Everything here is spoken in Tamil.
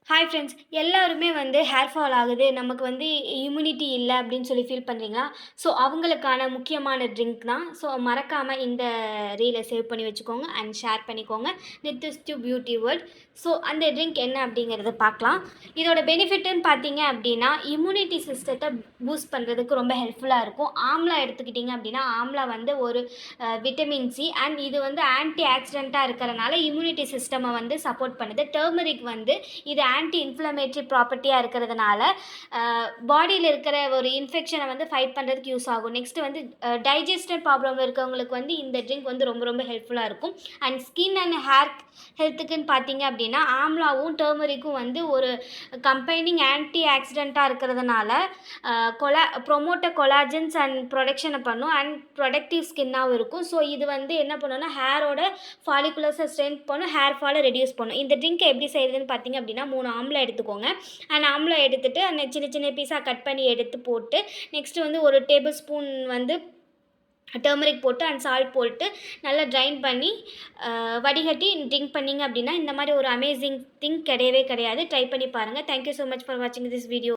ஹாய் ஃப்ரெண்ட்ஸ் எல்லாருமே வந்து ஹேர் ஃபால் ஆகுது நமக்கு வந்து இம்யூனிட்டி இல்லை அப்படின்னு சொல்லி ஃபீல் பண்ணுறீங்களா? ஸோ அவங்களுக்கான முக்கியமான ட்ரிங்க் தான். ஸோ மறக்காமல் இந்த ரீலை சேவ் பண்ணி வச்சுக்கோங்க அண்ட் ஷேர் பண்ணிக்கோங்க. Nithish to beauty world. So அந்த ட்ரிங்க் என்ன அப்படிங்கிறத பார்க்கலாம். இதோட பெனிஃபிட்டுன்னு பார்த்தீங்க அப்படின்னா இம்யூனிட்டி சிஸ்டத்தை பூஸ்ட் பண்ணுறதுக்கு ரொம்ப ஹெல்ப்ஃபுல்லாக இருக்கும். ஆம்லா எடுத்துக்கிட்டிங்க அப்படின்னா ஆம்லா வந்து ஒரு விட்டமின் சி அண்ட் இது வந்து ஆன்டி ஆக்சிடெண்ட்டாக இருக்கிறனால இம்யூனிட்டி சிஸ்டமை வந்து சப்போர்ட் பண்ணுது. டர்மரிக் வந்து இது ஆன்டி இன்ஃப்ளமேட்டரி ப்ராப்பர்ட்டியாக இருக்கிறதுனால பாடியில் இருக்கிற ஒரு இன்ஃபெக்ஷனை வந்து ஃபைட் பண்ணுறதுக்கு யூஸ் ஆகும். நெக்ஸ்ட்டு வந்து டைஜஸ்டட் ப்ராப்ளம் இருக்கவங்களுக்கு வந்து இந்த ட்ரிங்க் வந்து ரொம்ப ரொம்ப ஹெல்ப்ஃபுல்லாக இருக்கும். அண்ட் ஸ்கின் அண்ட் ஹேர் ஹெல்த்துக்குன்னு பார்த்தீங்க அப்படின்னா ஆம்லாவும் டர்மரிக்கும் வந்து ஒரு கம்பைனிங் ஆன்டி ஆக்சிடெண்ட்டாக இருக்கிறதுனால கொலாஜன்ஸ் அண்ட் ப்ரொடக்ஷனை பண்ணும் அண்ட் ப்ரொடக்டிவ் ஸ்கின்னாகவும் இருக்கும். ஸோ இது வந்து என்ன பண்ணுன்னா ஹேரோட ஃபாலிகுலர்ஸை ஸ்ட்ரென்த் பண்ணும், ஹேர் ஃபாலை ரெடியூஸ் பண்ணும். இந்த ட்ரிங்க்கை எப்படி செய்யுதுன்னு பார்த்தீங்க அப்படின்னா 3 ஆம்லா எடுத்துக்கோங்க. அண்ட் ஆம்லா எடுத்துட்டு அந்த சின்ன சின்ன பீஸாக கட் பண்ணி எடுத்து போட்டு நெக்ஸ்ட்டு வந்து ஒரு டேபிள் ஸ்பூன் வந்து டர்மரிக் போட்டு அண்ட் சால்ட் போட்டு நல்லா ட்ரைன் பண்ணி வடிகட்டி ட்ரிங்க் பண்ணிங்க அப்படின்னா இந்த மாதிரி ஒரு அமேசிங் திங் கிடையவே கிடையாது. ட்ரை பண்ணி பாருங்கள். தேங்க்யூ ஸோ மச் ஃபார் வாட்சிங் திஸ் வீடியோ.